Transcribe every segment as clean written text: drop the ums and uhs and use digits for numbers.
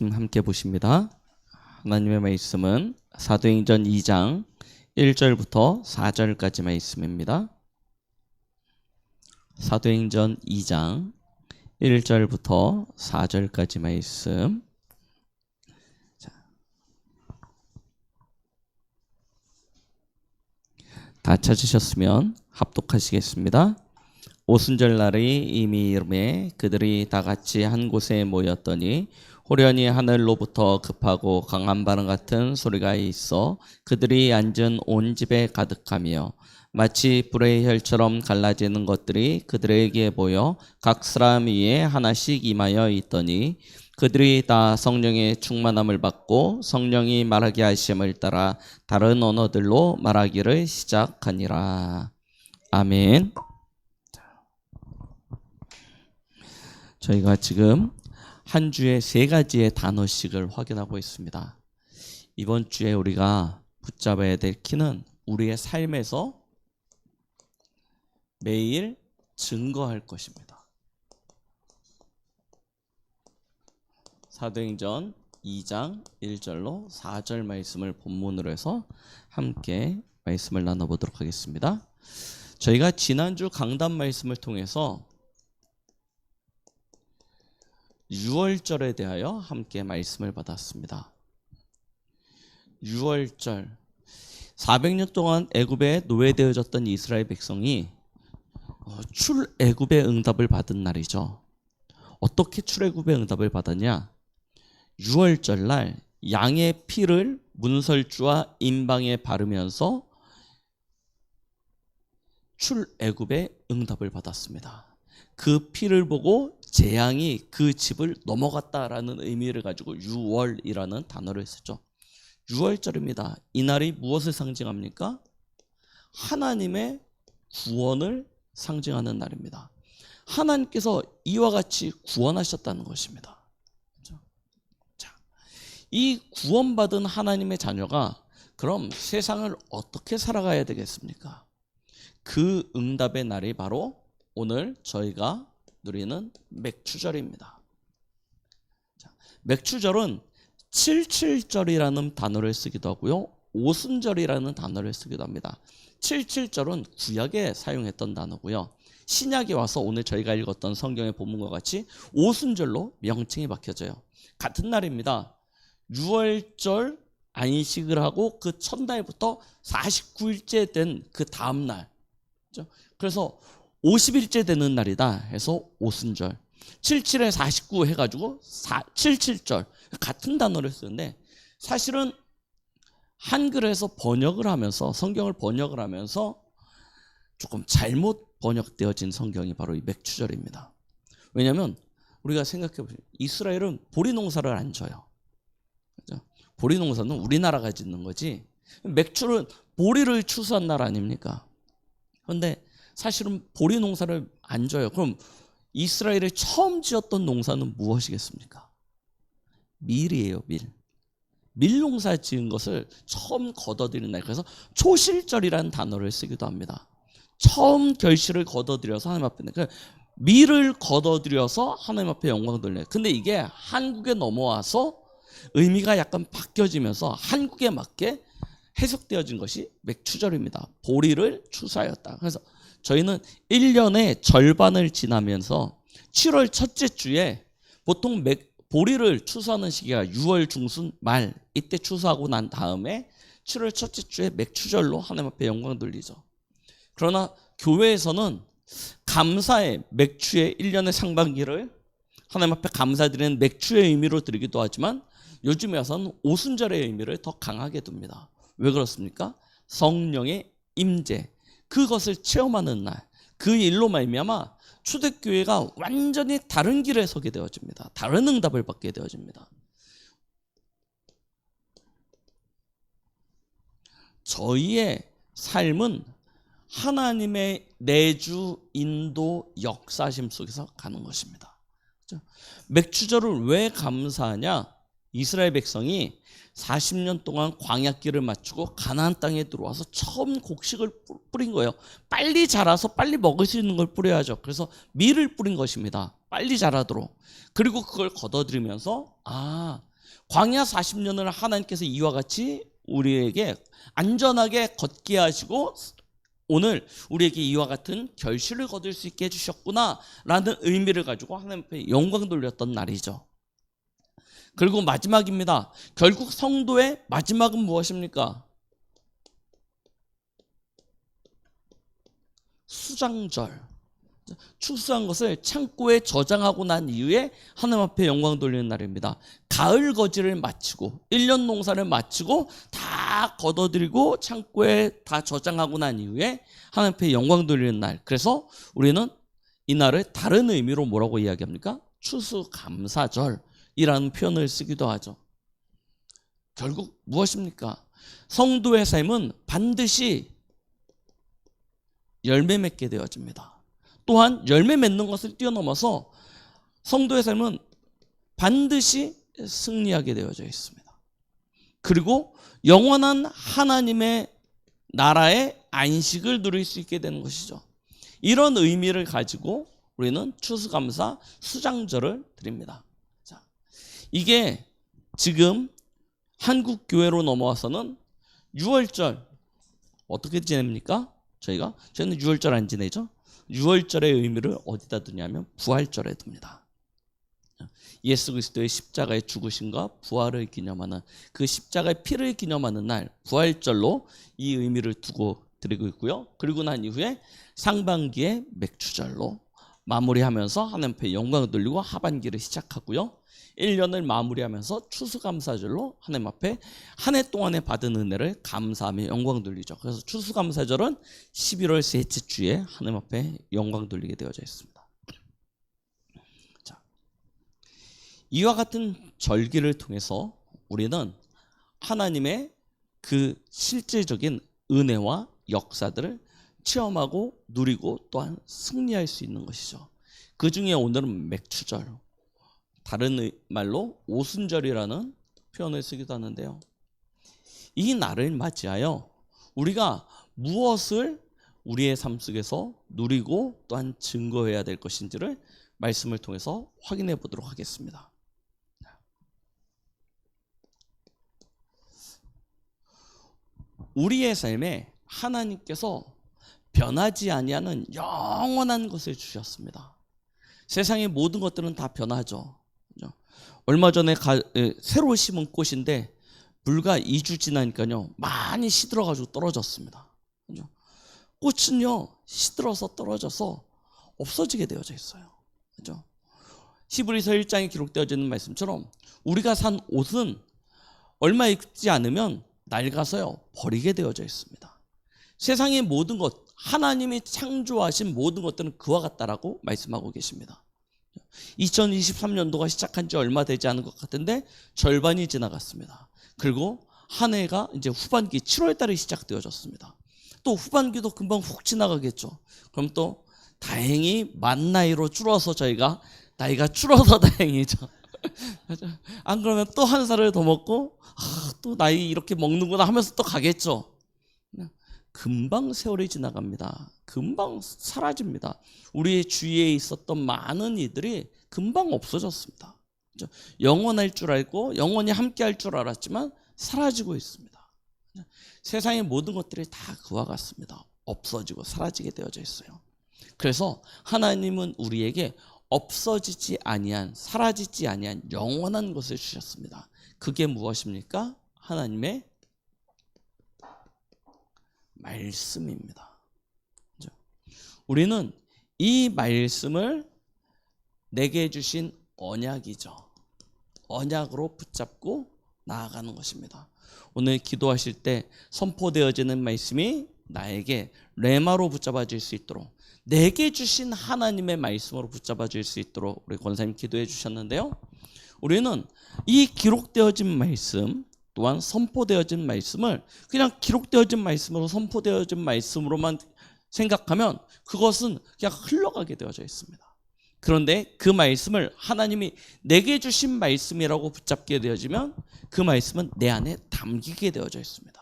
함께 보십니다. 하나님의 말씀은 사도행전 2장 1절부터 4절까지 말씀입니다. 사도행전 2장 1절부터 4절까지 말씀. 다 찾으셨으면 합독하시겠습니다. 오순절 날이 이미 이르매 그들이 다 같이 한 곳에 모였더니 호련히 하늘로부터 급하고 강한 바람 같은 소리가 있어 그들이 앉은 온 집에 가득하며 마치 불의 혈처럼 갈라지는 것들이 그들에게 보여 각 사람 위에 하나씩 임하여 있더니 그들이 다 성령의 충만함을 받고 성령이 말하게 하심을 따라 다른 언어들로 말하기를 시작하니라. 아멘. 저희가 지금 한 주에 3가지의 단어씩을 확인하고 있습니다. 이번 주에 우리가 붙잡아야 될 키는 우리의 삶에서 매일 증거할 것입니다. 사도행전 2장 1절로 4절 말씀을 본문으로 해서 함께 말씀을 나눠보도록 하겠습니다. 저희가 지난주 강단 말씀을 통해서 6월절에 대하여 함께 말씀을 받았습니다. 6월절, 400년 동안 애굽에 노예되어졌던 이스라엘 백성이 출애굽의 응답을 받은 날이죠. 어떻게 출애굽의 응답을 받았냐? 6월절 날 양의 피를 문설주와 임방에 바르면서 출애굽의 응답을 받았습니다. 그 피를 보고 재앙이 그 집을 넘어갔다라는 의미를 가지고 6월이라는 단어를 쓰죠. 6월절입니다. 이날이 무엇을 상징합니까? 하나님의 구원을 상징하는 날입니다. 하나님께서 이와 같이 구원하셨다는 것입니다. 자, 이 구원받은 하나님의 자녀가 그럼 세상을 어떻게 살아가야 되겠습니까? 그 응답의 날이 바로 오늘 저희가 누리는 맥추절입니다. 자, 맥추절은 77절이라는 단어를 쓰기도 하고요, 오순절이라는 단어를 쓰기도 합니다. 77절은 구약에 사용했던 단어고요, 신약에 와서 오늘 저희가 읽었던 성경의 본문과 같이 오순절로 명칭이 바뀌어져요. 같은 날입니다. 6월절 안식을 하고 그 첫날부터 49일째 된 그 다음 날, 그래서 50일째 되는 날이다 해서 오순절, 77에 49 해가지고 77절, 같은 단어를 쓰는데 사실은 한글에서 번역을 하면서, 성경을 번역을 하면서 조금 잘못 번역되어진 성경이 바로 이 맥추절입니다. 왜냐하면 우리가 생각해보면 이스라엘은 보리 농사를 안 져요. 그렇죠? 보리 농사는 우리나라가 짓는 거지, 맥추는 보리를 추수한 날 아닙니까? 그런데 사실은 보리 농사를 안 져요. 그럼 이스라엘이 처음 지었던 농사는 무엇이겠습니까? 밀이에요, 밀. 밀 농사 지은 것을 처음 거둬들이는 날, 그래서 초실절이라는 단어를 쓰기도 합니다. 처음 결실을 거둬들여서 하나님 앞에, 그러니까 밀을 거둬들여서 하나님 앞에 영광 돌려요. 근데 이게 한국에 넘어와서 의미가 약간 바뀌어지면서 한국에 맞게 해석되어진 것이 맥추절입니다. 보리를 추수하였다. 그래서 저희는 1년의 절반을 지나면서 7월 첫째 주에 보통 보리를 추수하는 시기가 6월 중순 말, 이때 추수하고 난 다음에 7월 첫째 주에 맥추절로 하나님 앞에 영광 돌리죠. 그러나 교회에서는 감사의 맥추의 1년의 상반기를 하나님 앞에 감사드리는 맥추의 의미로 드리기도 하지만 요즘에 와서는 오순절의 의미를 더 강하게 둡니다. 왜 그렇습니까? 성령의 임재, 그것을 체험하는 날, 그 일로 말미암아 초대교회가 완전히 다른 길에 서게 되어집니다. 다른 응답을 받게 되어집니다. 저희의 삶은 하나님의 내주, 인도, 역사심 속에서 가는 것입니다. 맥추절을 왜 감사하냐? 이스라엘 백성이 40년 동안 광야길을 마치고 가나안 땅에 들어와서 처음 곡식을 뿌린 거예요. 빨리 자라서 빨리 먹을 수 있는 걸 뿌려야죠. 그래서 밀을 뿌린 것입니다. 빨리 자라도록. 그리고 그걸 걷어들이면서 광야 40년을 하나님께서 이와 같이 우리에게 안전하게 걷게 하시고 오늘 우리에게 이와 같은 결실을 거둘 수 있게 해주셨구나 라는 의미를 가지고 하나님 앞에 영광 돌렸던 날이죠. 그리고 마지막입니다. 결국 성도의 마지막은 무엇입니까? 수장절. 추수한 것을 창고에 저장하고 난 이후에 하나님 앞에 영광 돌리는 날입니다. 가을 거지를 마치고 1년 농사를 마치고 다 걷어들이고 창고에 다 저장하고 난 이후에 하나님 앞에 영광 돌리는 날. 그래서 우리는 이 날을 다른 의미로 뭐라고 이야기합니까? 추수감사절이라는 표현을 쓰기도 하죠. 결국 무엇입니까? 성도의 삶은 반드시 열매 맺게 되어집니다. 또한 열매 맺는 것을 뛰어넘어서 성도의 삶은 반드시 승리하게 되어져 있습니다. 그리고 영원한 하나님의 나라의 안식을 누릴 수 있게 되는 것이죠. 이런 의미를 가지고 우리는 추수감사 수장절을 드립니다. 자, 이게 지금 한국 교회로 넘어와서는 6월절 어떻게 지냅니까? 저희는 6월절 안 지내죠. 6월절의 의미를 어디다 두냐면 부활절에 둡니다. 예수 그리스도의 십자가의 죽으심과 부활을 기념하는 그 십자가의 피를 기념하는 날 부활절로 이 의미를 두고 드리고 있고요. 그리고 난 이후에 상반기에 맥주절로 마무리하면서 하나님 앞에 영광을 돌리고 하반기를 시작하고요. 1년을 마무리하면서 추수감사절로 하나님 앞에 한 해 동안에 받은 은혜를 감사하며 영광 돌리죠. 그래서 추수감사절은 11월 셋째 주에 하나님 앞에 영광 돌리게 되어져 있습니다. 자, 이와 같은 절기를 통해서 우리는 하나님의 그 실제적인 은혜와 역사들을 체험하고 누리고 또한 승리할 수 있는 것이죠. 그 중에 오늘은 맥주절, 다른 말로 오순절이라는 표현을 쓰기도 하는데요. 이 날을 맞이하여 우리가 무엇을 우리의 삶 속에서 누리고 또한 증거해야 될 것인지를 말씀을 통해서 확인해 보도록 하겠습니다. 우리의 삶에 하나님께서 변하지 아니하는 영원한 것을 주셨습니다. 세상의 모든 것들은 다 변하죠. 얼마 전에 새로 심은 꽃인데 불과 2주 지나니까요 많이 시들어가지고 떨어졌습니다. 꽃은요 시들어서 떨어져서 없어지게 되어져 있어요. 그죠? 히브리서 1장에 기록되어져 있는 말씀처럼 우리가 산 옷은 얼마 입지 않으면 낡아서요 버리게 되어져 있습니다. 세상의 모든 것, 하나님이 창조하신 모든 것들은 그와 같다라고 말씀하고 계십니다. 2023년도가 시작한 지 얼마 되지 않은 것 같은데 절반이 지나갔습니다. 그리고 한 해가 이제 후반기 7월 달에 시작되어졌습니다. 또 후반기도 금방 훅 지나가겠죠. 그럼 또 다행히 만 나이로 줄어서 저희가 나이가 줄어서 다행이죠. 안 그러면 또 한 살을 더 먹고 또 나이 이렇게 먹는구나 하면서 또 가겠죠. 금방 세월이 지나갑니다. 금방 사라집니다. 우리의 주위에 있었던 많은 이들이 금방 없어졌습니다. 영원할 줄 알고 영원히 함께 할 줄 알았지만 사라지고 있습니다. 세상의 모든 것들이 다 그와 같습니다. 없어지고 사라지게 되어져 있어요. 그래서 하나님은 우리에게 없어지지 아니한, 사라지지 아니한 영원한 것을 주셨습니다. 그게 무엇입니까? 하나님의 말씀입니다. 우리는 이 말씀을 내게 주신 언약이죠. 언약으로 붙잡고 나아가는 것입니다. 오늘 기도하실 때 선포되어지는 말씀이 나에게 레마로 붙잡아질 수 있도록, 내게 주신 하나님의 말씀으로 붙잡아질 수 있도록 우리 권사님 기도해 주셨는데요. 우리는 이 기록되어진 말씀 또한 선포되어진 말씀을 그냥 기록되어진 말씀으로 선포되어진 말씀으로만 생각하면 그것은 그냥 흘러가게 되어져 있습니다. 그런데 그 말씀을 하나님이 내게 주신 말씀이라고 붙잡게 되어지면 그 말씀은 내 안에 담기게 되어져 있습니다.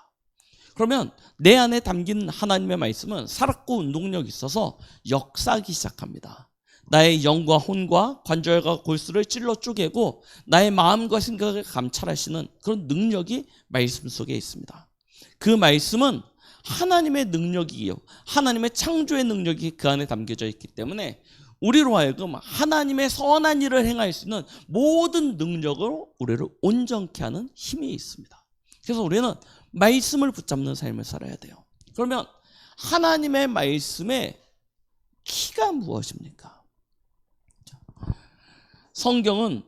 그러면 내 안에 담긴 하나님의 말씀은 살았고 운동력이 있어서 역사하기 시작합니다. 나의 영과 혼과 관절과 골수를 찔러 쪼개고 나의 마음과 생각을 감찰하시는 그런 능력이 말씀 속에 있습니다. 그 말씀은 하나님의 능력이요, 하나님의 창조의 능력이 그 안에 담겨져 있기 때문에 우리로 하여금 하나님의 선한 일을 행할 수 있는 모든 능력으로 우리를 온전케 하는 힘이 있습니다. 그래서 우리는 말씀을 붙잡는 삶을 살아야 돼요. 그러면 하나님의 말씀의 키가 무엇입니까? 성경은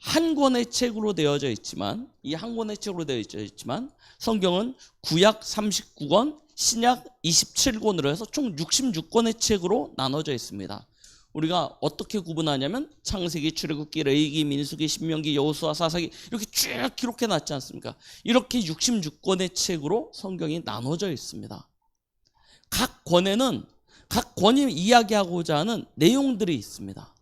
한 권의 책으로 되어져 있지만, 이 한 권의 책으로 되어져 있지만 성경은 구약 39권, 신약 27권으로 해서 총 66권의 책으로 나눠져 있습니다. 우리가 어떻게 구분하냐면 창세기, 출애굽기, 레위기, 민수기, 신명기, 여호수아, 사사기 이렇게 쭉 기록해 놨지 않습니까? 이렇게 66권의 책으로 성경이 나눠져 있습니다. 각 권에는 각 권이 이야기하고자 하는 내용들이 있습니다.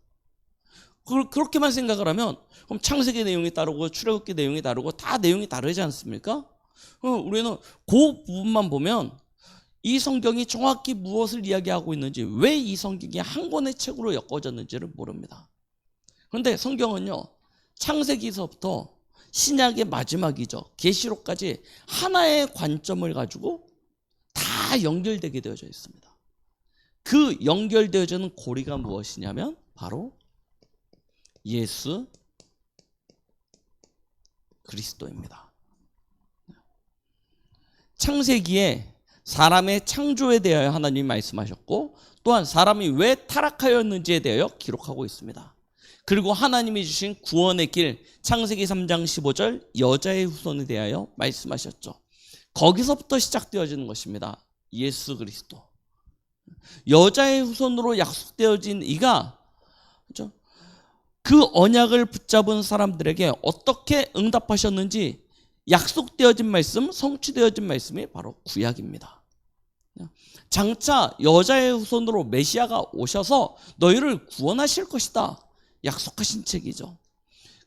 그렇게만 생각을 하면 그럼 창세기 내용이 다르고 출애굽기 내용이 다르고 다 내용이 다르지 않습니까? 우리는 그 부분만 보면 이 성경이 정확히 무엇을 이야기하고 있는지, 왜 이 성경이 한 권의 책으로 엮어졌는지를 모릅니다. 그런데 성경은요, 창세기서부터 신약의 마지막이죠, 계시록까지 하나의 관점을 가지고 다 연결되게 되어져 있습니다. 그 연결되어지는 고리가 무엇이냐면 바로 예수 그리스도입니다. 창세기에 사람의 창조에 대하여 하나님이 말씀하셨고, 또한 사람이 왜 타락하였는지에 대하여 기록하고 있습니다. 그리고 하나님이 주신 구원의 길, 창세기 3장 15절 여자의 후손에 대하여 말씀하셨죠. 거기서부터 시작되어지는 것입니다. 예수 그리스도. 여자의 후손으로 약속되어진 이가, 그렇죠? 그 언약을 붙잡은 사람들에게 어떻게 응답하셨는지 약속되어진 말씀, 성취되어진 말씀이 바로 구약입니다. 장차 여자의 후손으로 메시아가 오셔서 너희를 구원하실 것이다 약속하신 책이죠.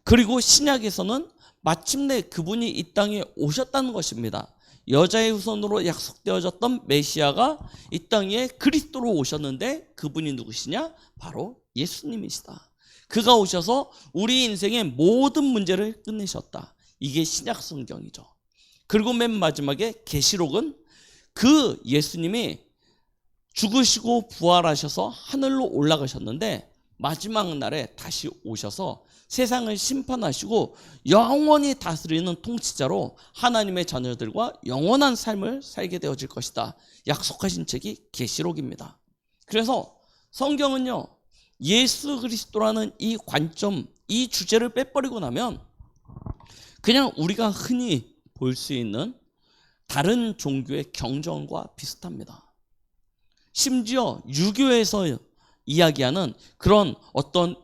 그리고 신약에서는 마침내 그분이 이 땅에 오셨다는 것입니다. 여자의 후손으로 약속되어졌던 메시아가 이 땅에 그리스도로 오셨는데, 그분이 누구시냐? 바로 예수님이시다. 그가 오셔서 우리 인생의 모든 문제를 끝내셨다. 이게 신약 성경이죠. 그리고 맨 마지막에 계시록은 그 예수님이 죽으시고 부활하셔서 하늘로 올라가셨는데 마지막 날에 다시 오셔서 세상을 심판하시고 영원히 다스리는 통치자로 하나님의 자녀들과 영원한 삶을 살게 되어질 것이다 약속하신 책이 계시록입니다. 그래서 성경은요, 예수 그리스도라는 이 관점, 이 주제를 빼버리고 나면 그냥 우리가 흔히 볼 수 있는 다른 종교의 경전과 비슷합니다. 심지어 유교에서 이야기하는 그런 어떤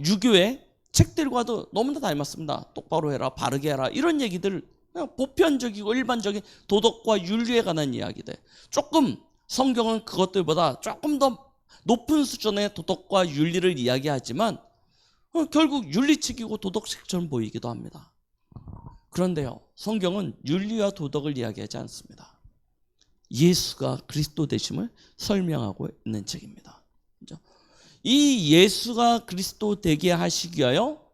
유교의 책들과도 너무나 닮았습니다. 똑바로 해라, 바르게 해라, 이런 얘기들, 그냥 보편적이고 일반적인 도덕과 윤리에 관한 이야기들. 조금 성경은 그것들보다 조금 더 높은 수준의 도덕과 윤리를 이야기하지만 결국 윤리책이고 도덕책처럼 보이기도 합니다. 그런데요, 성경은 윤리와 도덕을 이야기하지 않습니다. 예수가 그리스도 되심을 설명하고 있는 책입니다. 이 예수가 그리스도 되게 하시기 위하여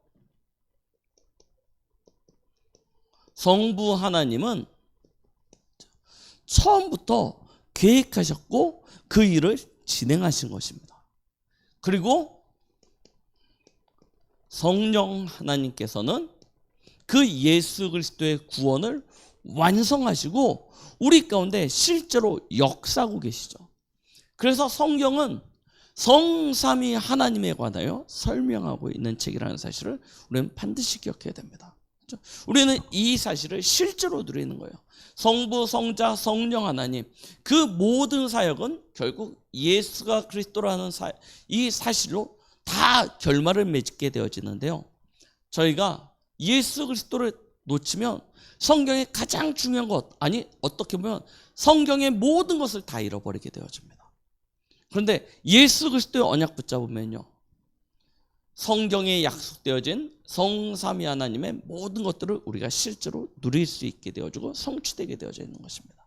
성부 하나님은 처음부터 계획하셨고 그 일을 진행하신 것입니다. 그리고 성령 하나님께서는 그 예수 그리스도의 구원을 완성하시고 우리 가운데 실제로 역사하고 계시죠. 그래서 성경은 성삼위 하나님에 관하여 설명하고 있는 책이라는 사실을 우리는 반드시 기억해야 됩니다. 우리는 이 사실을 실제로 누리는 거예요. 성부, 성자, 성령 하나님, 그 모든 사역은 결국 예수가 그리스도라는 이 사실로 다 결말을 맺게 되어지는데요, 저희가 예수 그리스도를 놓치면 성경의 가장 중요한 것, 아니 어떻게 보면 성경의 모든 것을 다 잃어버리게 되어집니다. 그런데 예수 그리스도의 언약 붙잡으면요, 성경에 약속되어진 성삼위 하나님의 모든 것들을 우리가 실제로 누릴 수 있게 되어지고 성취되게 되어져 있는 것입니다.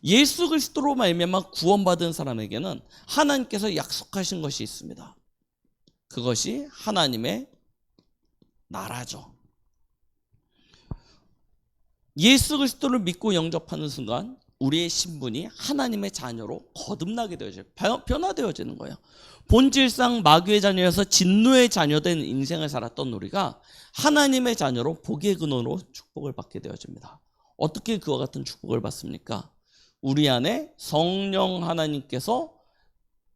예수 그리스도로 말미암아 구원받은 사람에게는 하나님께서 약속하신 것이 있습니다. 그것이 하나님의 나라죠. 예수 그리스도를 믿고 영접하는 순간 우리의 신분이 하나님의 자녀로 거듭나게 되어져요. 변화되어지는 거예요. 본질상 마귀의 자녀여서 진노의 자녀된 인생을 살았던 우리가 하나님의 자녀로 복의 근원으로 축복을 받게 되어집니다. 어떻게 그와 같은 축복을 받습니까? 우리 안에 성령 하나님께서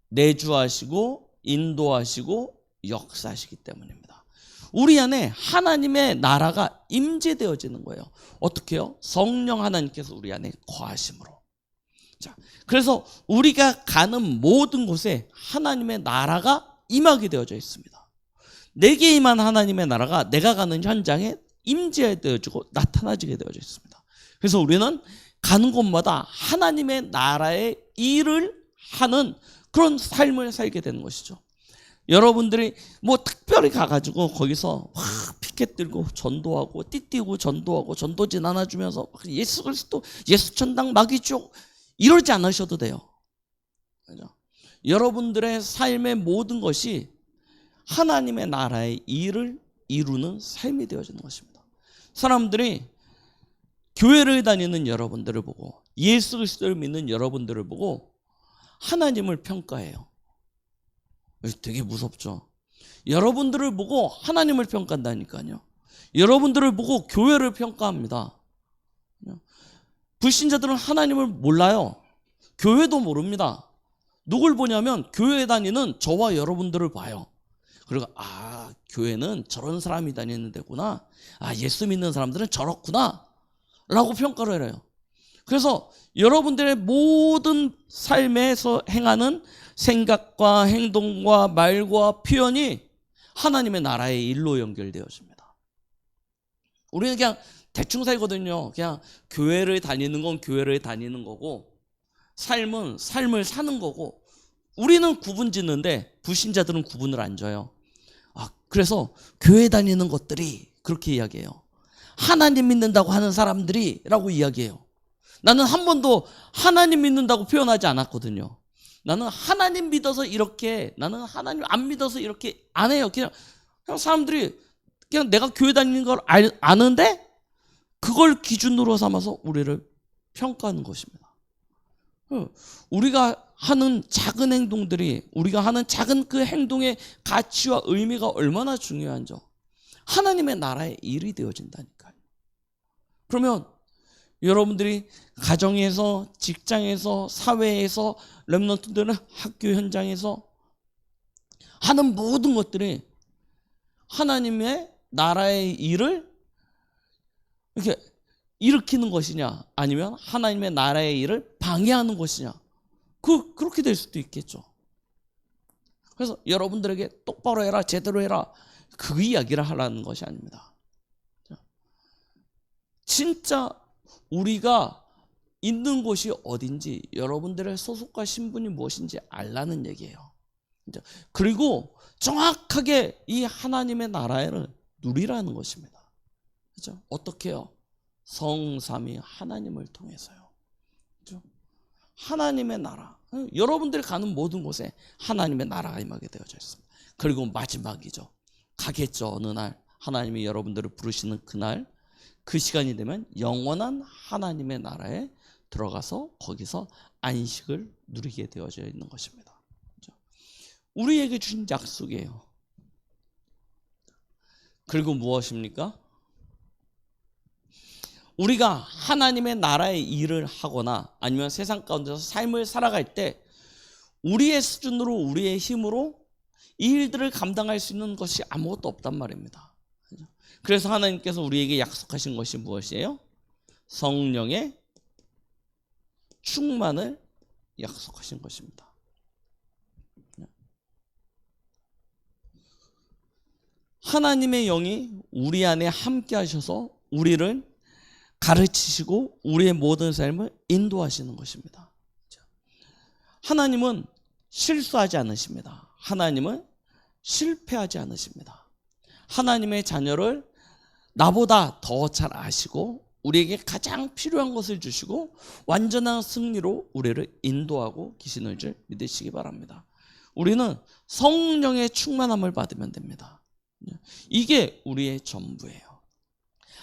내주하시고 인도하시고 역사하시기 때문입니다. 우리 안에 하나님의 나라가 임재되어지는 거예요. 어떻게요? 성령 하나님께서 우리 안에 거하심으로. 자, 그래서 우리가 가는 모든 곳에 하나님의 나라가 임하게 되어져 있습니다. 내게 임한 하나님의 나라가 내가 가는 현장에 임재되어지고 나타나지게 되어져 있습니다. 그래서 우리는 가는 곳마다 하나님의 나라의 일을 하는 그런 삶을 살게 되는 것이죠. 여러분들이 뭐 특별히 가가지고 거기서 막 피켓 들고 전도하고 띠띠고 전도하고 전도지 나눠주면서 예수 그리스도 예수 천당 마귀족 이러지 않으셔도 돼요. 그죠? 여러분들의 삶의 모든 것이 하나님의 나라의 일을 이루는 삶이 되어지는 것입니다. 사람들이 교회를 다니는 여러분들을 보고 예수 그리스도를 믿는 여러분들을 보고 하나님을 평가해요. 되게 무섭죠. 여러분들을 보고 하나님을 평가한다니까요. 여러분들을 보고 교회를 평가합니다. 불신자들은 하나님을 몰라요. 교회도 모릅니다. 누굴 보냐면 교회에 다니는 저와 여러분들을 봐요. 그리고 교회는 저런 사람이 다니는 데구나. 예수 믿는 사람들은 저렇구나 라고 평가를 해요. 그래서 여러분들의 모든 삶에서 행하는 생각과 행동과 말과 표현이 하나님의 나라의 일로 연결되어집니다. 우리는 그냥 대충 살거든요. 그냥 교회를 다니는 건 교회를 다니는 거고 삶은 삶을 사는 거고 우리는 구분 짓는데 불신자들은 구분을 안 져요. 그래서 교회 다니는 것들이 그렇게 이야기해요. 하나님 믿는다고 하는 사람들이 라고 이야기해요. 나는 한 번도 하나님 믿는다고 표현하지 않았거든요. 나는 하나님 믿어서 이렇게, 나는 하나님 안 믿어서 이렇게 안 해요. 그냥 사람들이 그냥 내가 교회 다니는 걸 아는데 그걸 기준으로 삼아서 우리를 평가하는 것입니다. 우리가 하는 작은 행동들이, 우리가 하는 작은 그 행동의 가치와 의미가 얼마나 중요한죠. 하나님의 나라의 일이 되어진다니까요. 그러면 여러분들이 가정에서, 직장에서, 사회에서, 렘넌트들은 학교 현장에서 하는 모든 것들이 하나님의 나라의 일을 이렇게 일으키는 것이냐, 아니면 하나님의 나라의 일을 방해하는 것이냐, 그렇게 될 수도 있겠죠. 그래서 여러분들에게 똑바로 해라, 제대로 해라, 그 이야기를 하라는 것이 아닙니다. 진짜 우리가 있는 곳이 어딘지, 여러분들의 소속과 신분이 무엇인지 알라는 얘기예요. 그리고 정확하게 이 하나님의 나라를 누리라는 것입니다. 그렇죠? 어떻게 해요? 성삼위 하나님을 통해서요. 그렇죠? 하나님의 나라. 여러분들이 가는 모든 곳에 하나님의 나라가 임하게 되어져 있습니다. 그리고 마지막이죠. 가겠죠. 어느 날 하나님이 여러분들을 부르시는 그날, 그 시간이 되면 영원한 하나님의 나라에 들어가서 거기서 안식을 누리게 되어져 있는 것입니다. 그렇죠? 우리에게 주신 약속이에요. 그리고 무엇입니까? 우리가 하나님의 나라의 일을 하거나 아니면 세상 가운데서 삶을 살아갈 때 우리의 수준으로, 우리의 힘으로 이 일들을 감당할 수 있는 것이 아무것도 없단 말입니다. 그래서 하나님께서 우리에게 약속하신 것이 무엇이에요? 성령의 충만을 약속하신 것입니다. 하나님의 영이 우리 안에 함께 하셔서 우리를 가르치시고 우리의 모든 삶을 인도하시는 것입니다. 하나님은 실수하지 않으십니다. 하나님은 실패하지 않으십니다. 하나님의 자녀를 나보다 더 잘 아시고 우리에게 가장 필요한 것을 주시고 완전한 승리로 우리를 인도하고 계시는 줄 믿으시기 바랍니다. 우리는 성령의 충만함을 받으면 됩니다. 이게 우리의 전부예요.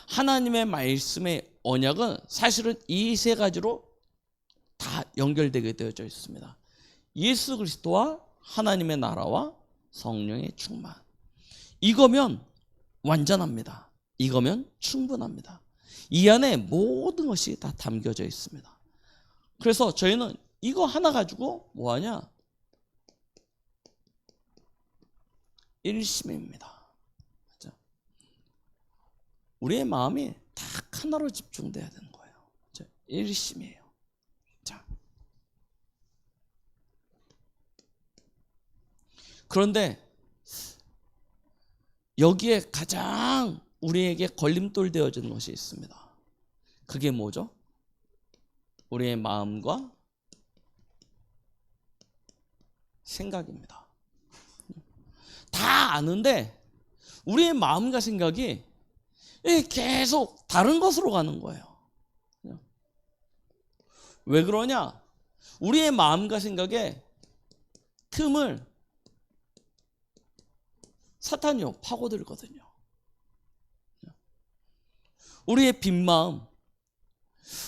하나님의 말씀의 언약은 사실은 이 세 가지로 다 연결되게 되어져 있습니다. 예수 그리스도와 하나님의 나라와 성령의 충만. 이거면 완전합니다. 이거면 충분합니다. 이 안에 모든 것이 다 담겨져 있습니다. 그래서 저희는 이거 하나 가지고 뭐하냐? 일심입니다. 우리의 마음이 딱 하나로 집중돼야 되는 거예요. 일심이에요. 자, 그런데 여기에 가장 우리에게 걸림돌 되어지는 것이 있습니다. 그게 뭐죠? 우리의 마음과 생각입니다. 다 아는데 우리의 마음과 생각이 계속 다른 것으로 가는 거예요. 왜 그러냐? 우리의 마음과 생각에 틈을 사탄이요 파고들거든요. 우리의 빈 마음,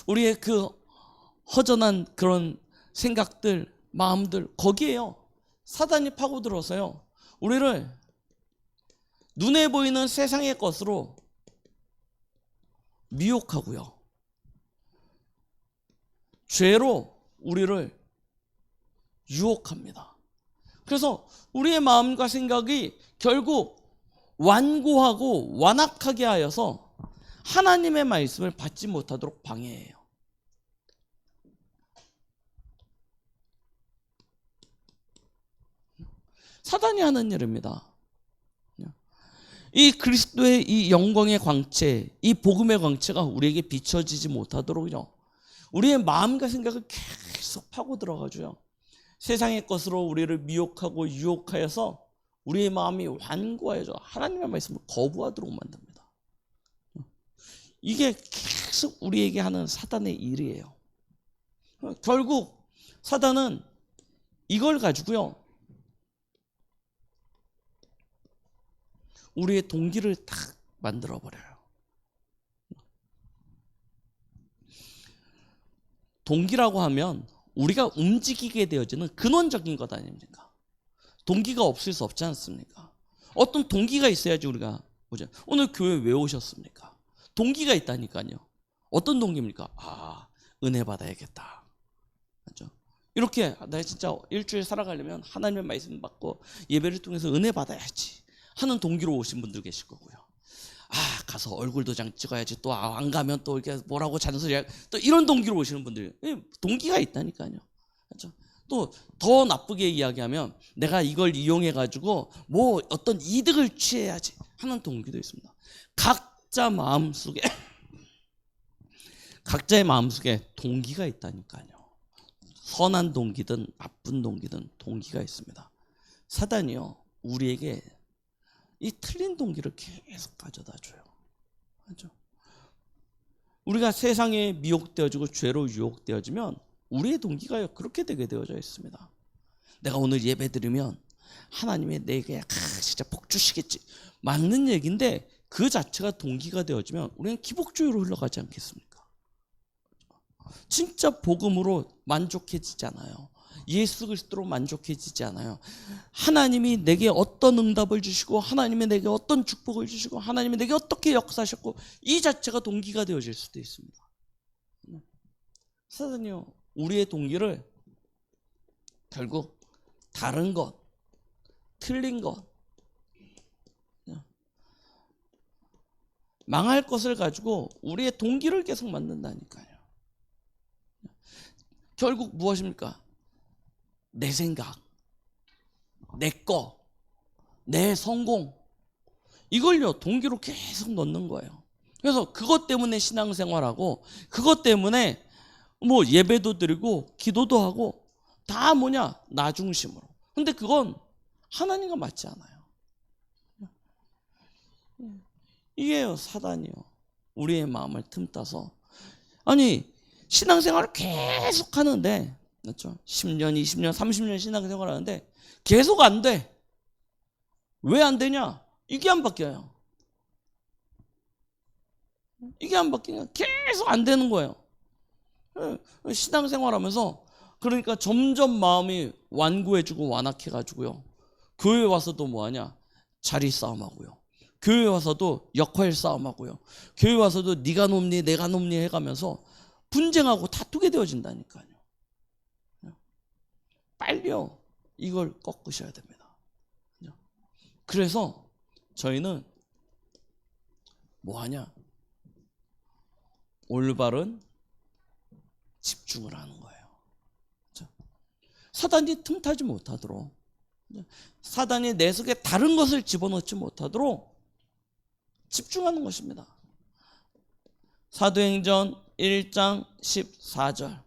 우리의 그 허전한 그런 생각들, 마음들, 거기에요 사탄이 파고들어서요 우리를 눈에 보이는 세상의 것으로 미혹하고요, 죄로 우리를 유혹합니다. 그래서 우리의 마음과 생각이 결국 완고하고 완악하게 하여서 하나님의 말씀을 받지 못하도록 방해해요. 사단이 하는 일입니다. 이 그리스도의 이 영광의 광채, 이 복음의 광채가 우리에게 비춰지지 못하도록요, 우리의 마음과 생각을 계속 파고 들어가줘요. 세상의 것으로 우리를 미혹하고 유혹하여서 우리의 마음이 완고하여져 하나님의 말씀을 거부하도록 만듭니다. 이게 계속 우리에게 하는 사단의 일이에요. 결국 사단은 이걸 가지고요 우리의 동기를 딱 만들어버려요. 동기라고 하면 우리가 움직이게 되어지는 근원적인 것 아닙니까? 동기가 없을 수 없지 않습니까? 어떤 동기가 있어야지 우리가 보자. 오늘 교회 왜 오셨습니까? 동기가 있다니까요. 어떤 동기입니까? 아, 은혜 받아야겠다. 맞죠? 이렇게 나 진짜 일주일 살아가려면 하나님의 말씀 받고 예배를 통해서 은혜 받아야지 하는 동기로 오신 분들 계실 거고요. 아, 가서 얼굴 도장 찍어야지, 또 안 가면 또 이렇게 뭐라고 잔소리야, 또 이런 동기로 오시는 분들이 동기가 있다니까요. 그렇죠? 또 더 나쁘게 이야기하면 내가 이걸 이용해 가지고 뭐 어떤 이득을 취해야지 하는 동기도 있습니다. 각자 마음속에 각자의 마음속에 동기가 있다니까요. 선한 동기든 나쁜 동기든 동기가 있습니다. 사단이요 우리에게 이 틀린 동기를 계속 가져다 줘요. 그렇죠? 우리가 세상에 미혹되어지고 죄로 유혹되어지면 우리의 동기가 그렇게 되게 되어져 있습니다. 내가 오늘 예배 드리면 하나님이 내게 진짜 복 주시겠지, 맞는 얘기인데 그 자체가 동기가 되어지면 우리는 기복주의로 흘러가지 않겠습니까? 진짜 복음으로 만족해지지 않아요. 예수 그리스도로 만족해지지 않아요. 하나님이 내게 어떤 응답을 주시고 하나님이 내게 어떤 축복을 주시고 하나님이 내게 어떻게 역사하셨고 이 자체가 동기가 되어질 수도 있습니다. 사단이요 우리의 동기를 결국 다른 것, 틀린 것, 망할 것을 가지고 우리의 동기를 계속 만든다니까요. 결국 무엇입니까? 내 생각, 내 거, 내 성공, 이걸요 동기로 계속 넣는 거예요. 그래서 그것 때문에 신앙생활하고 그것 때문에 뭐 예배도 드리고 기도도 하고 다 뭐냐? 나 중심으로. 근데 그건 하나님과 맞지 않아요. 이게요 사단이요 우리의 마음을 틈타서 아니 신앙생활을 계속 하는데 그렇죠? 10년, 20년, 30년 신앙생활을 하는데 계속 안 돼. 왜 안 되냐? 이게 안 바뀌어요. 이게 안 바뀌냐? 계속 안 되는 거예요. 신앙생활하면서 그러니까 점점 마음이 완고해지고 완악해가지고요. 교회 와서도 뭐하냐? 자리 싸움하고요. 교회 와서도 역할 싸움하고요. 교회 와서도 네가 높니 내가 높니 해가면서 분쟁하고 다투게 되어진다니까요. 빨리요. 이걸 꺾으셔야 됩니다. 그래서 저희는 뭐하냐? 올바른 집중을 하는 거예요. 사단이 틈타지 못하도록, 사단이 내 속에 다른 것을 집어넣지 못하도록 집중하는 것입니다. 사도행전 1장 14절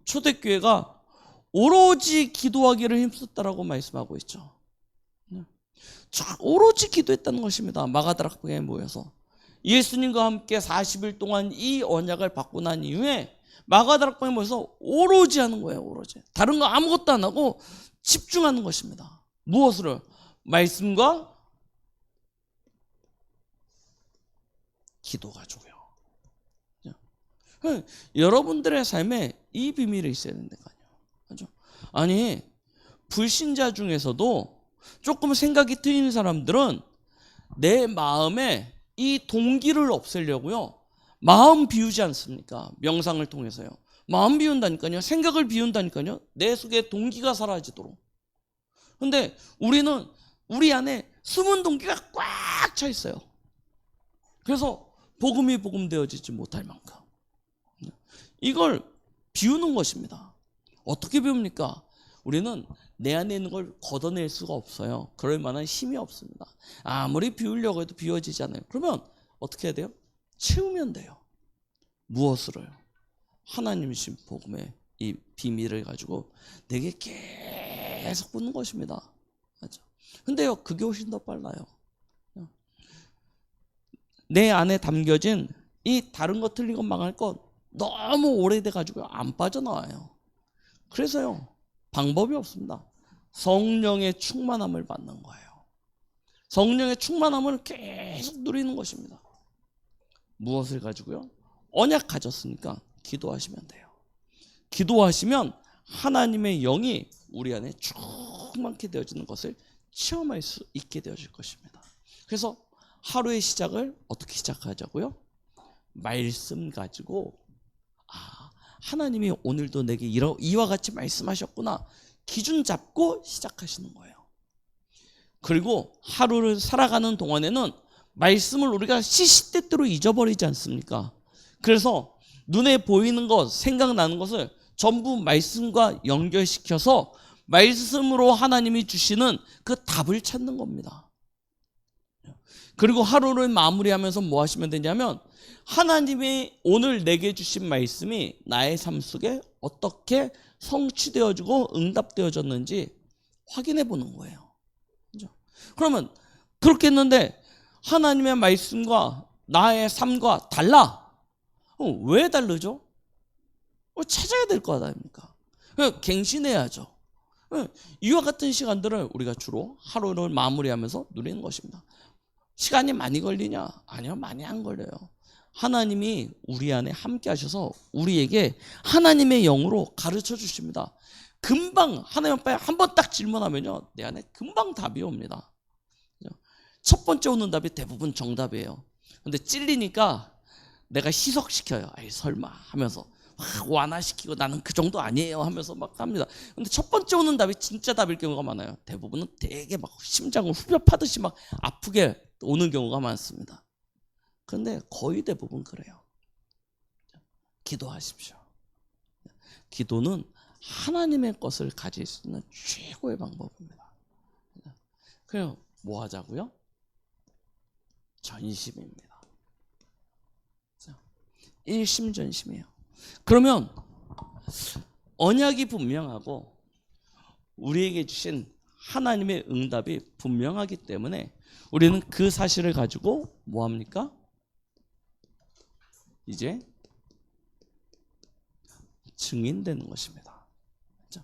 초대교회가 오로지 기도하기를 힘썼다라고 말씀하고 있죠. 오로지 기도했다는 것입니다. 마가다락방에 모여서 예수님과 함께 40일 동안 이 언약을 받고 난 이후에 마가다락방에 모여서 오로지 하는 거예요. 오로지 다른 거 아무것도 안 하고 집중하는 것입니다. 무엇으로? 말씀과 기도 가지고요. 여러분들의 삶에 이 비밀이 있어야 된다니까요. 그렇죠? 아니 불신자 중에서도 조금 생각이 트이는 사람들은 내 마음에 이 동기를 없애려고요. 마음 비우지 않습니까? 명상을 통해서요. 마음 비운다니까요. 생각을 비운다니까요. 내 속에 동기가 사라지도록. 근데 우리는 우리 안에 숨은 동기가 꽉 차 있어요. 그래서 복음이 복음되어지지 못할 만큼 이걸 비우는 것입니다. 어떻게 비웁니까? 우리는 내 안에 있는 걸 걷어낼 수가 없어요. 그럴 만한 힘이 없습니다. 아무리 비우려고 해도 비워지지 않아요. 그러면 어떻게 해야 돼요? 채우면 돼요. 무엇으로요? 하나님이신 복음의 이 비밀을 가지고 내게 계속 붓는 것입니다. 맞죠? 근데요, 그게 훨씬 더 빨라요. 내 안에 담겨진 이 다른 것 틀린 것 망할 것 너무 오래돼 가지고 안 빠져나와요. 그래서요, 방법이 없습니다. 성령의 충만함을 받는 거예요. 성령의 충만함을 계속 누리는 것입니다. 무엇을 가지고요? 언약 가졌으니까 기도하시면 돼요. 기도하시면 하나님의 영이 우리 안에 충만케 되어지는 것을 체험할 수 있게 되어질 것입니다. 그래서 하루의 시작을 어떻게 시작하자고요? 말씀 가지고 하나님이 오늘도 내게 이와 같이 말씀하셨구나. 기준 잡고 시작하시는 거예요. 그리고 하루를 살아가는 동안에는 말씀을 우리가 시시때때로 잊어버리지 않습니까? 그래서 눈에 보이는 것, 생각나는 것을 전부 말씀과 연결시켜서 말씀으로 하나님이 주시는 그 답을 찾는 겁니다. 그리고 하루를 마무리하면서 뭐 하시면 되냐면 하나님이 오늘 내게 주신 말씀이 나의 삶 속에 어떻게 성취되어지고 응답되어졌는지 확인해 보는 거예요. 그렇죠? 그러면 그렇게 했는데 하나님의 말씀과 나의 삶과 달라. 왜 다르죠? 찾아야 될 거 아닙니까? 갱신해야죠. 이와 같은 시간들을 우리가 주로 하루를 마무리하면서 누리는 것입니다. 시간이 많이 걸리냐? 아니요, 많이 안 걸려요. 하나님이 우리 안에 함께 하셔서 우리에게 하나님의 영으로 가르쳐 주십니다. 금방 하나님 앞에 한번 딱 질문하면요, 내 안에 금방 답이 옵니다. 첫 번째 오는 답이 대부분 정답이에요. 근데 찔리니까 내가 희석시켜요. 아이 설마 하면서 막 완화시키고 나는 그 정도 아니에요 하면서 막 합니다. 근데 첫 번째 오는 답이 진짜 답일 경우가 많아요. 대부분은 되게 막 심장을 후벼 파듯이 막 아프게 오는 경우가 많습니다. 그런데 거의 대부분 그래요. 기도하십시오. 기도는 하나님의 것을 가질 수 있는 최고의 방법입니다. 그래요. 뭐 하자고요? 전심입니다. 일심전심이에요. 그러면 언약이 분명하고 우리에게 주신 하나님의 응답이 분명하기 때문에 우리는 그 사실을 가지고 뭐 합니까? 이제 증인되는 것입니다. 그렇죠?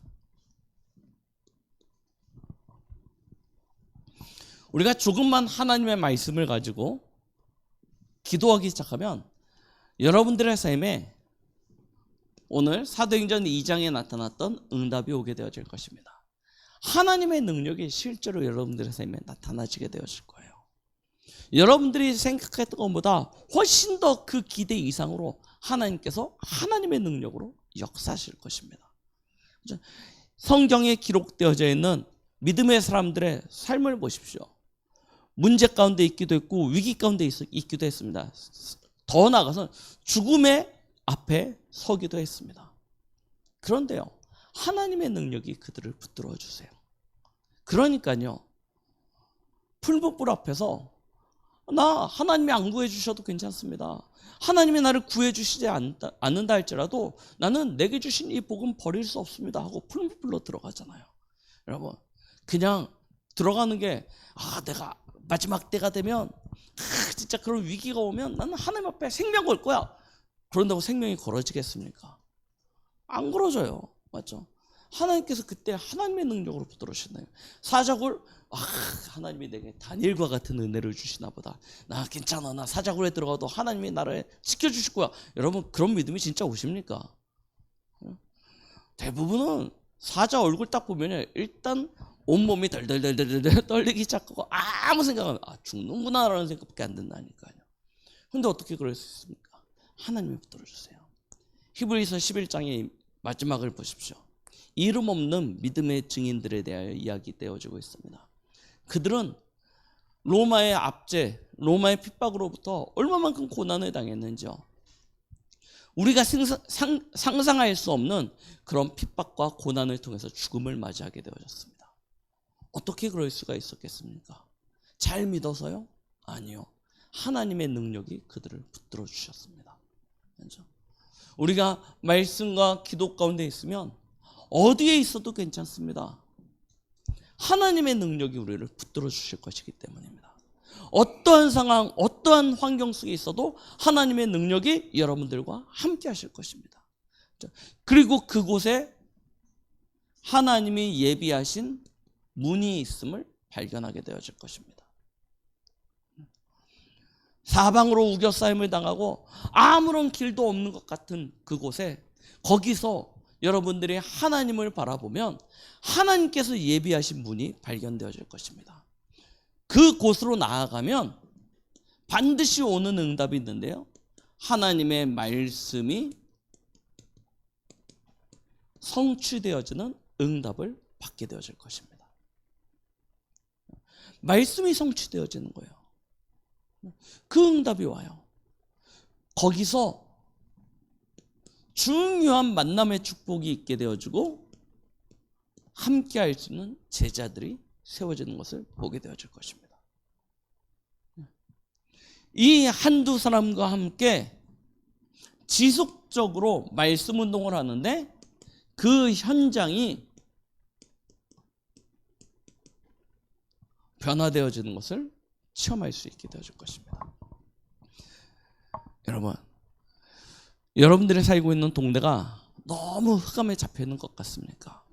우리가 조금만 하나님의 말씀을 가지고 기도하기 시작하면 여러분들의 삶에 오늘 사도행전 2장에 나타났던 응답이 오게 되어질 것입니다. 하나님의 능력이 실제로 여러분들의 삶에 나타나지게 되어질 거예요. 여러분들이 생각했던 것보다 훨씬 더 그 기대 이상으로 하나님께서 하나님의 능력으로 역사하실 것입니다. 성경에 기록되어져 있는 믿음의 사람들의 삶을 보십시오. 문제 가운데 있기도 했고 위기 가운데 있기도 했습니다. 더 나아가서 죽음의 앞에 서기도 했습니다. 그런데요, 하나님의 능력이 그들을 붙들어 주세요. 그러니까요, 풀무불 앞에서 나 하나님이 안 구해주셔도 괜찮습니다. 하나님이 나를 구해주시지 않는다 할지라도 나는 내게 주신 이 복음 버릴 수 없습니다 하고 풀무불로 들어가잖아요. 여러분, 그냥 들어가는 게 내가 마지막 때가 되면 진짜 그런 위기가 오면 나는 하나님 앞에 생명 걸 거야. 그런다고 생명이 걸어지겠습니까? 안 걸어져요. 맞죠? 하나님께서 그때 하나님의 능력으로 붙들어 주시나요? 사자굴, 하나님이 내게 다니엘과 같은 은혜를 주시나 보다. 나 괜찮아. 나 사자굴에 들어가도 하나님이 나를 지켜주실 거야. 여러분, 그런 믿음이 진짜 오십니까? 대부분은 사자 얼굴 딱 보면 일단 온몸이 덜덜덜덜 떨리기 시작하고 아무 생각은 죽는구나라는 생각밖에 안 든다니까요. 근데 어떻게 그럴 수 있습니까? 하나님이 붙들어 주세요. 히브리서 11장의 마지막을 보십시오. 이름 없는 믿음의 증인들에 대하여 이야기되어지고 있습니다. 그들은 로마의 압제, 로마의 핍박으로부터 얼마만큼 고난을 당했는지요. 우리가 상상할 수 없는 그런 핍박과 고난을 통해서 죽음을 맞이하게 되어졌습니다. 어떻게 그럴 수가 있었겠습니까? 잘 믿어서요? 아니요. 하나님의 능력이 그들을 붙들어 주셨습니다. 그렇죠? 우리가 말씀과 기도 가운데 있으면 어디에 있어도 괜찮습니다. 하나님의 능력이 우리를 붙들어 주실 것이기 때문입니다. 어떠한 상황, 어떠한 환경 속에 있어도 하나님의 능력이 여러분들과 함께 하실 것입니다. 그리고 그곳에 하나님이 예비하신 문이 있음을 발견하게 되어질 것입니다. 사방으로 우겨싸임을 당하고 아무런 길도 없는 것 같은 그곳에, 거기서 여러분들이 하나님을 바라보면 하나님께서 예비하신 문이 발견되어질 것입니다. 그곳으로 나아가면 반드시 오는 응답이 있는데요, 하나님의 말씀이 성취되어지는 응답을 받게 되어질 것입니다. 말씀이 성취되어지는 거예요. 그 응답이 와요. 거기서 중요한 만남의 축복이 있게 되어지고 함께 할 수 있는 제자들이 세워지는 것을 보게 되어질 것입니다. 이 한두 사람과 함께 지속적으로 말씀 운동을 하는데 그 현장이 변화되어지는 것을 체험할 수 있게 되어질 것입니다. 여러분, 여러분들이 살고 있는 동네가 너무 흑암에 잡혀 있는 것 같습니까?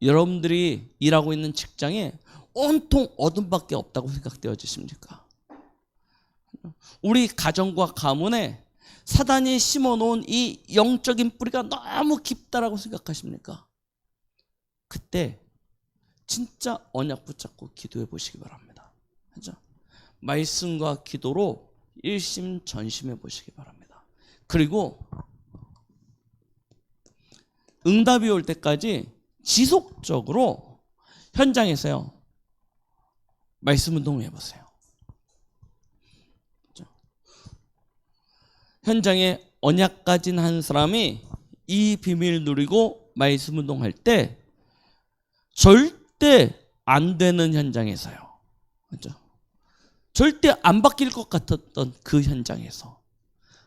여러분들이 일하고 있는 직장에 온통 어둠밖에 없다고 생각되어지십니까? 우리 가정과 가문에 사단이 심어놓은 이 영적인 뿌리가 너무 깊다라고 생각하십니까? 그때 진짜 언약 붙잡고 기도해 보시기 바랍니다. 그렇죠? 말씀과 기도로 일심전심해 보시기 바랍니다. 그리고 응답이 올 때까지 지속적으로 현장에서요, 말씀 운동을 해보세요. 그렇죠? 현장에 언약 가진 한 사람이 이 비밀을 누리고 말씀 운동할 때 절대 안 되는 현장에서요, 그렇죠? 절대 안 바뀔 것 같았던 그 현장에서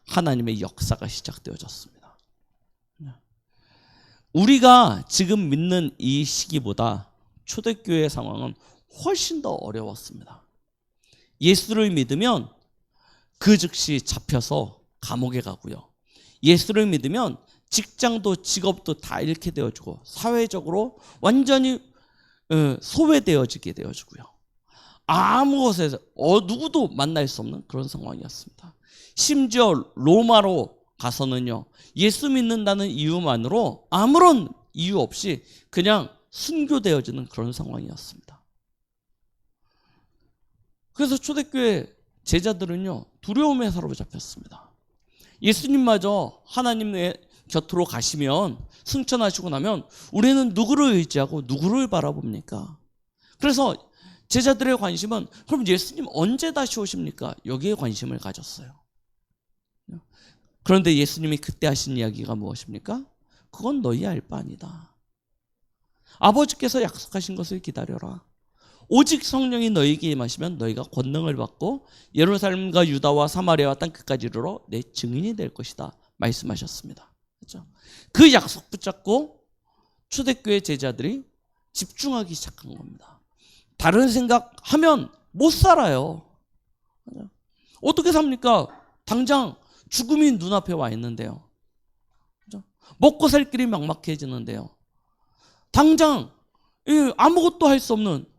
하나님의 역사가 시작되어졌습니다. 우리가 지금 믿는 이 시기보다 초대교회의 상황은 훨씬 더 어려웠습니다. 예수를 믿으면 그 즉시 잡혀서 감옥에 가고요. 예수를 믿으면 직장도 직업도 다 잃게 되어지고 사회적으로 완전히 소외되어지게 되어지고요. 아무 곳에서 누구도 만날 수 없는 그런 상황이었습니다. 심지어 로마로 가서는요, 예수 믿는다는 이유만으로 아무런 이유 없이 그냥 순교되어지는 그런 상황이었습니다. 그래서 초대교회 제자들은요, 두려움에 사로잡혔습니다. 예수님마저 하나님의 곁으로 가시면, 승천하시고 나면 우리는 누구를 의지하고 누구를 바라봅니까? 그래서 제자들의 관심은 그럼 예수님 언제 다시 오십니까? 여기에 관심을 가졌어요. 그런데 예수님이 그때 하신 이야기가 무엇입니까? 그건 너희 알 바 아니다. 아버지께서 약속하신 것을 기다려라. 오직 성령이 너희에게 임하시면 너희가 권능을 받고 예루살렘과 유다와 사마리아와 땅끝까지 이르러 내 증인이 될 것이다 말씀하셨습니다. 그렇죠? 그 약속 붙잡고 초대교회 제자들이 집중하기 시작한 겁니다. 다른 생각하면 못 살아요. 어떻게 삽니까? 당장 죽음이 눈앞에 와 있는데요. 먹고 살 길이 막막해지는데요. 당장 아무것도 할 수 없는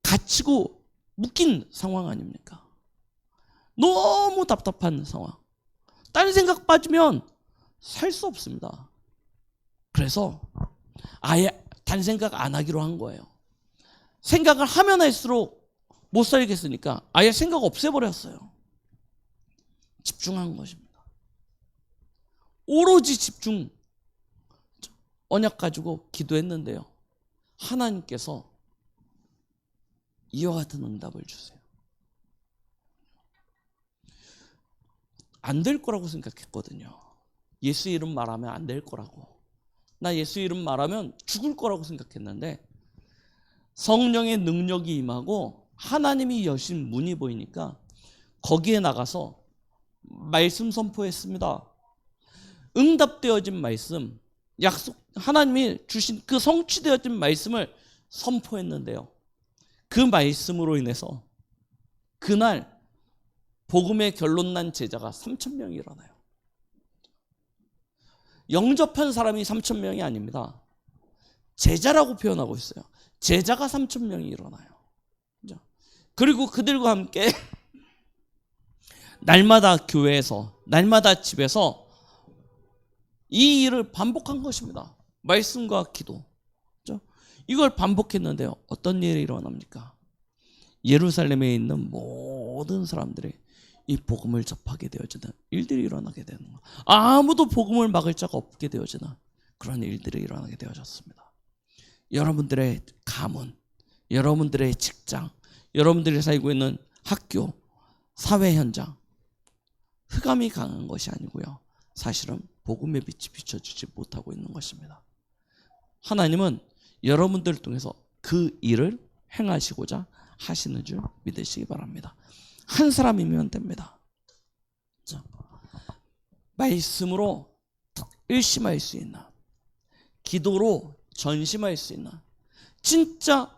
갇히고 묶인 상황 아닙니까? 너무 답답한 상황. 딴 생각 빠지면 살 수 없습니다. 그래서 아예 딴 생각 안 하기로 한 거예요. 생각을 하면 할수록 못 살겠으니까 아예 생각 없애버렸어요. 집중한 것입니다. 오로지 집중, 언약 가지고 기도했는데요. 하나님께서 이와 같은 응답을 주세요. 안 될 거라고 생각했거든요. 예수 이름 말하면 안 될 거라고. 나 예수 이름 말하면 죽을 거라고 생각했는데 성령의 능력이 임하고 하나님이 여신 문이 보이니까 거기에 나가서 말씀 선포했습니다. 응답되어진 말씀, 약속, 하나님이 주신 그 성취되어진 말씀을 선포했는데요. 그 말씀으로 인해서 그날 복음의 결론 난 제자가 3,000명이 일어나요. 영접한 사람이 3,000명이 아닙니다. 제자라고 표현하고 있어요. 제자가 3,000명이 일어나요. 그리고 그들과 함께 날마다 교회에서, 날마다 집에서 이 일을 반복한 것입니다. 말씀과 기도. 이걸 반복했는데요. 어떤 일이 일어납니까? 예루살렘에 있는 모든 사람들이 이 복음을 접하게 되어지는 일들이 일어나게 되는 거예요. 아무도 복음을 막을 자가 없게 되어지는 그런 일들이 일어나게 되어졌습니다. 여러분들의 가문, 여러분들의 직장, 여러분들이 살고 있는 학교, 사회 현장, 흑암이 강한 것이 아니고요. 사실은 복음의 빛이 비춰주지 못하고 있는 것입니다. 하나님은 여러분들을 통해서 그 일을 행하시고자 하시는 줄 믿으시기 바랍니다. 한 사람이면 됩니다. 말씀으로 일심할 수 있는, 기도로 전심할 수 있는, 진짜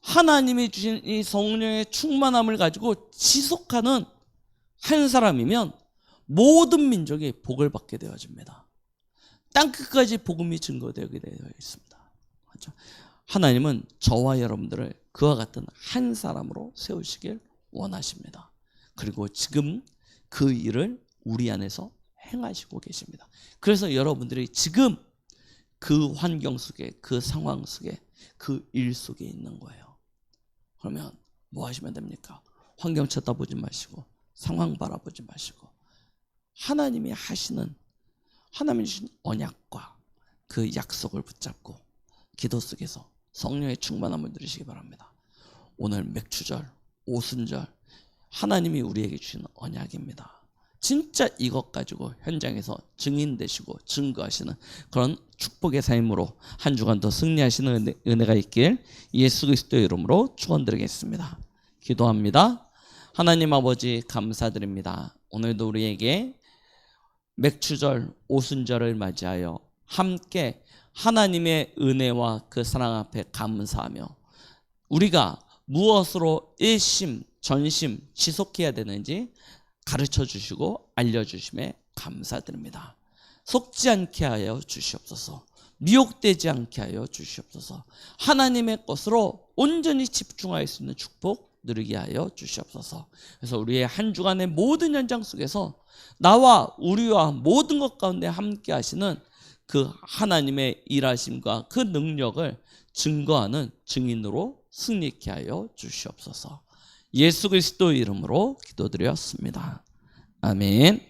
하나님이 주신 이 성령의 충만함을 가지고 지속하는 한 사람이면 모든 민족이 복을 받게 되어집니다. 땅끝까지 복음이 증거되게 되어 있습니다. 그렇죠? 하나님은 저와 여러분들을 그와 같은 한 사람으로 세우시길 원하십니다. 그리고 지금 그 일을 우리 안에서 행하시고 계십니다. 그래서 여러분들이 지금 그 환경 속에, 그 상황 속에, 그 일 속에 있는 거예요. 그러면 뭐 하시면 됩니까? 환경 쳐다보지 마시고 상황 바라보지 마시고 하나님이 하시는, 하나님이 주신 언약과 그 약속을 붙잡고 기도 속에서 성령의 충만함을 누리시기 바랍니다. 오늘 맥추절, 오순절, 하나님이 우리에게 주신 언약입니다. 진짜 이것 가지고 현장에서 증인되시고 증거하시는 그런 축복의 삶으로 한 주간 더 승리하시는 은혜가 있길 예수 그리스도의 이름으로 축원드리겠습니다. 기도합니다. 하나님 아버지 감사드립니다. 오늘도 우리에게 맥추절, 오순절을 맞이하여 함께 하나님의 은혜와 그 사랑 앞에 감사하며 우리가 무엇으로 일심, 전심 지속해야 되는지 가르쳐 주시고 알려주심에 감사드립니다. 속지 않게 하여 주시옵소서. 미혹되지 않게 하여 주시옵소서. 하나님의 것으로 온전히 집중할 수 있는 축복 누리게 하여 주시옵소서. 그래서 우리의 한 주간의 모든 현장 속에서 나와 우리와 모든 것 가운데 함께 하시는 그 하나님의 일하심과 그 능력을 증거하는 증인으로 승리케 하여 주시옵소서. 예수 그리스도 이름으로 기도드렸습니다. 아멘.